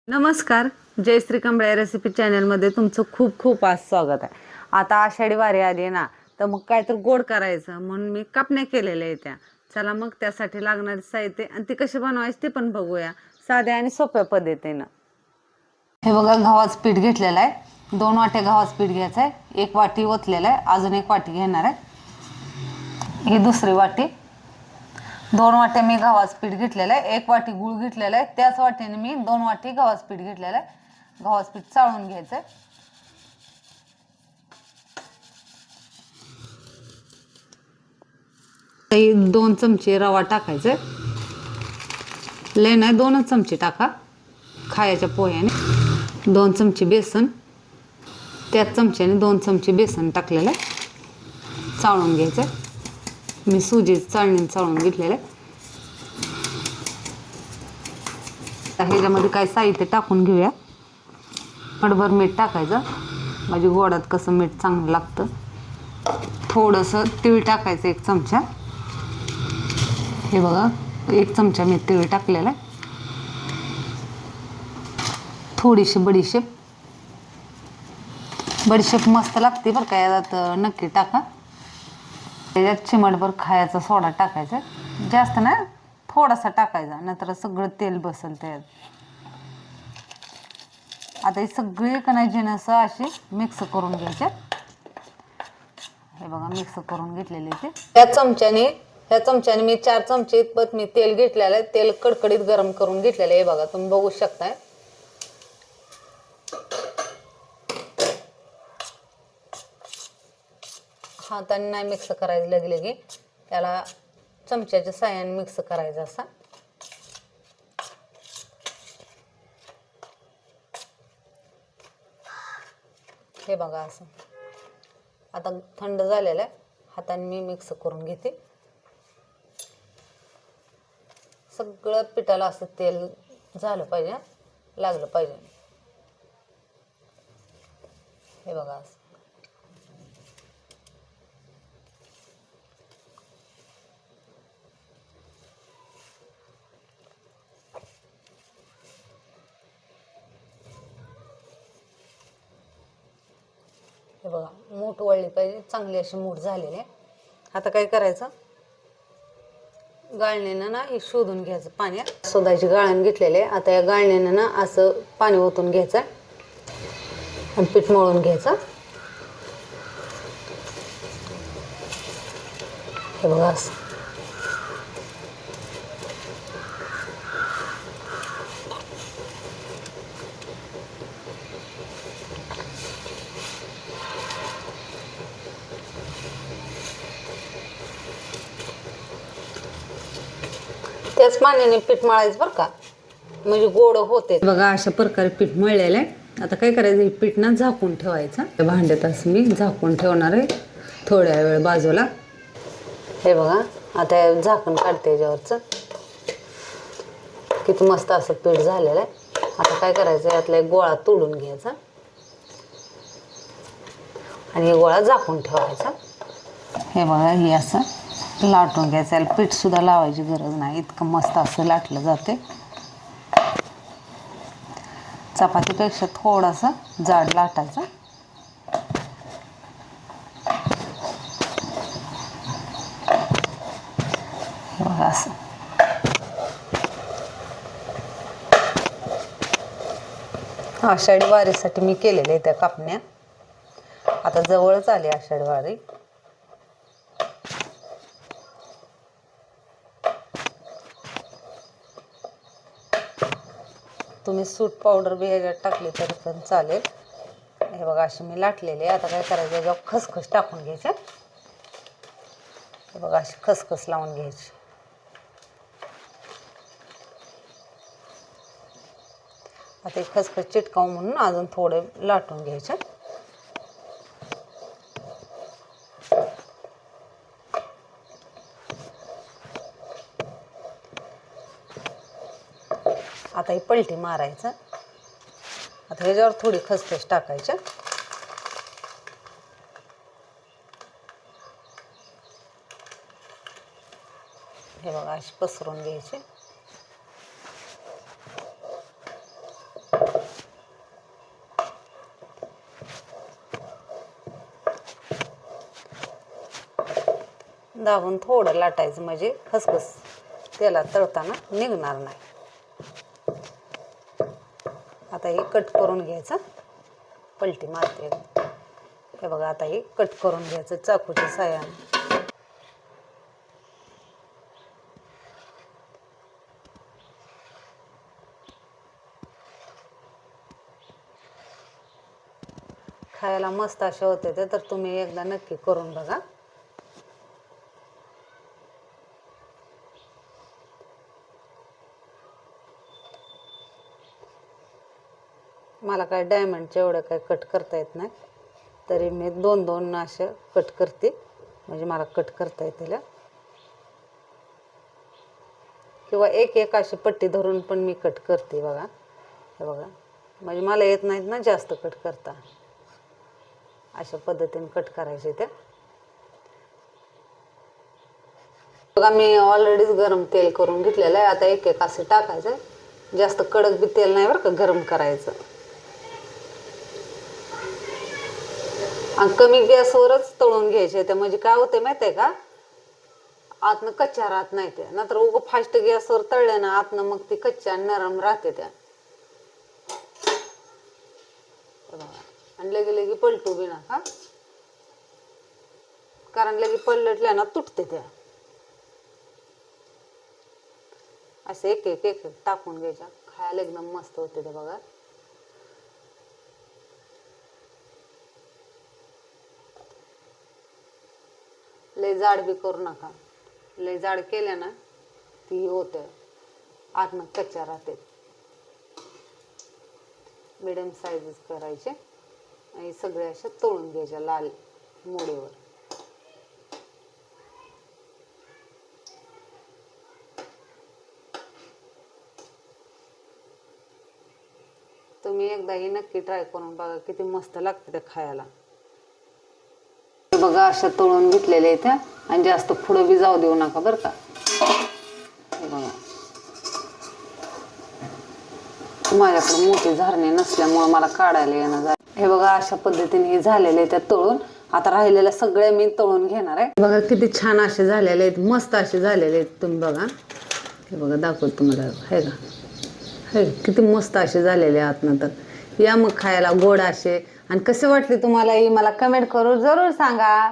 नमस्कार. जयश्री कंबळे रेसिपी चॅनलमध्ये तुमचं खूप खूप आज स्वागत आहे. आता आषाढी वारी आली आहे ना, तर मग काय तर गोड करायचं म्हणून मी कापण्या केलेल्या आहेत त्या. चला मग त्यासाठी लागणारे साहित्य आणि ती कशी बनवायची ते पण बघूया साध्या आणि सोप्या पद्धतीनं. हे बघा, गव्हाचं पीठ घेतलेलं आहे. 2 वाट्या गव्हाचं पीठ घ्यायचं आहे. 1 वाटी ओतलेलं आहे, अजून 1 वाटी घेणार आहे. ही दुसरी वाटी. 2 वाट्या मी गव्हाचं पीठ घेतलेलं आहे. 1 वाटी गूळ घेतलेला आहे. त्याच वाटीने मी 2 वाटी गव्हाचं पीठ घेतलेलं आहे. गव्हाचं पीठ चाळून घ्यायचं. काही 2 चमचे रवा टाकायचा. लय नाही, 2च चमचे टाका खायच्या पोह्याने. 2 चमचे बेसन, त्याच चमच्याने 2 चमचे बेसन टाकलेलं आहे. चाळून घ्यायचं. मी सुजी चाळणीने चाळून घेतलेलं आहे. ह्याच्यामध्ये काय साहित्य टाकून घेऊया. पटभर मीठ टाकायचं, म्हणजे गोडात कसं मीठ चांगलं लागतं. थोडंसं तीळ टाकायचं 1 चमचा. हे बघा, 1 चमचा मी तीळ टाकलेला आहे. थोडीशी बडीशेप. बडीशेप मस्त लागते बरं का, यात नक्की टाका. त्याच्यात चिमटभर खायचा सोडा टाकायचा, जास्त ना, थोडासा टाकायचा, नंतर सगळं तेल बसल त्यात. आता हे सगळे कणाय जिनस अशी मिक्स करून घ्यायचे. हे बघा, मिक्स करून घेतलेले ते. ह्या चमच्याने मी 4 चमचे इतपत मी तेल घेतलेलं आहे. तेल कडकडीत गरम करून घेतलेलं आहे. हे बघा, तुम्ही बघू शकताय. हाताने नाही मिक्स करायचं, लगे त्याला चमच्याच्या साह्याने मिक्स करायचं असा. हे बघा असं. आता थंड झालेलं आहे, हाताने मी मिक्स करून घेते. सगळं पिठाला असं तेल झालं पाहिजे, लागलं पाहिजे. हे बघा असं. हे बघा, मूठ वळली पाहिजे, चांगली अशी मूठ झालेली आहे. आता काय करायचं, गाळणीनं ना हे शोधून घ्यायचं पाण्यात. शोधायची गाळण घेतलेली आहे. आता या गाळणीनं ना असं पाणी ओतून घ्यायचं आणि पीठ मळून घ्यायचं. हे बघा असं. त्याच पाण्याने पीठ मळायचं बरं का, म्हणजे गोड होते. बघा, अशा प्रकारे पीठ मळलेलं आहे. आता काय करायचं, हे पीठ ना झाकून ठेवायचं. भांड्यात असं मी झाकून ठेवणार आहे थोड्या वेळ बाजूला. हे बघा, आता झाकण काढते याच्यावरचं. किती मस्त असं पीठ झालेलं आहे. आता काय करायचं, यातला एक गोळा तोडून घ्यायचा आणि हे गोळा झाकून ठेवायचा. हे बघा, हे असं लाटून घ्यायचं. याला पीठ सुद्धा लावायची गरज नाही, इतकं मस्त असं लाटलं जाते. चपातीपेक्षा थोडासा जाड लाटायचा. हे बघा असं. आषाढी वारीसाठी मी केलेल्या आहे त्या कापण्या. आता जवळच आली आषाढी वारी. तुम्ही सूट पावडर बी ह्याच्यात टाकली तरी पण चालेल. हे बघा, अशी मी लाटलेली आहे. आता काय करायचं, याच्यावर खसखस टाकून घ्यायच्या. हे बघा, अशी खसखस लावून घ्यायची. आता एक खसखस चिटकावून म्हणून अजून थोडे लाटून घ्यायचे. आता ही पलटी मारायचं. आता ह्याच्यावर थोडी खसखस टाकायची. हे बघा, अशी पसरून घ्यायची. दाबून थोडं लाटायचं म्हणजे खसखस तेलात तळताना निघणार नाही. आता हे कट करून घ्यायचं, पलटी मारते. हे बघा आता हे कट करून घ्यायचं चाकूच्या साहाय्याने. खायला मस्त असे होते ते, तर तुम्ही एकदा नक्की करून बघा. मला काय डायमंडचे एवढं काय कट करता येत नाही, तरी मी 2-2 असे कट करते, म्हणजे मला कट करता येतील. किंवा एक अशी पट्टी धरून पण मी कट करते बघा. हे बघा, म्हणजे मला येत नाहीत ना जास्त कट करता. अशा पद्धतीने कट करायचे ते. बघा मी ऑलरेडीच गरम तेल करून घेतलेलं आहे. आता एक असे टाकायचं. जास्त कडक बी तेल नाही बरं का गरम करायचं. आणि कमी गॅसवरच तळून घ्यायचे ते, म्हणजे काय होते माहिती आहे का, आतनं कच्च्या राहत नाही त्या. नंतर उगं फास्ट गॅसवर तळले ना आतनं मग ती कच्च्या नरम राहते त्या. आणि लगे पलटू बी नका, कारण लगे पलटल्या ना तुटते त्या. असे एक टाकून घ्यायच्या, खायला एकदम मस्त होते ते बघा. लय जाड बी करू नका. लय जाड केल्या ना ती होते आतनं कच्च्या राहते. मिडियम साईजच करायचे आणि सगळे अशा तळून घ्यायच्या लाल मोडीवर. तुम्ही एकदा ही नक्की ट्राय करून बघा, किती मस्त लागते ते खायला. बघा अशा तळून घेतलेल्या इथे, आणि जास्त पुढं बी जाऊ देऊ नका बरं का. बघा माझ्याकडे मोठी झारणी नसल्यामुळे मला काढायला येणं झालं. हे बघा अशा पद्धतीने हे झालेले त्या तळून. आता राहिलेल्या सगळे मी तळून घेणार आहे. बघा किती छान असे झालेले आहेत, मस्त असे झालेले आहेत. तुम्ही बघा, हे बघा दाखवतो तुम्हाला. हे का, हे किती मस्त असे झालेले आतनं. तर या मग खायला गोड असे. आणि कसे वाटले तुम्हाला ही मला कमेंट करून जरूर सांगा.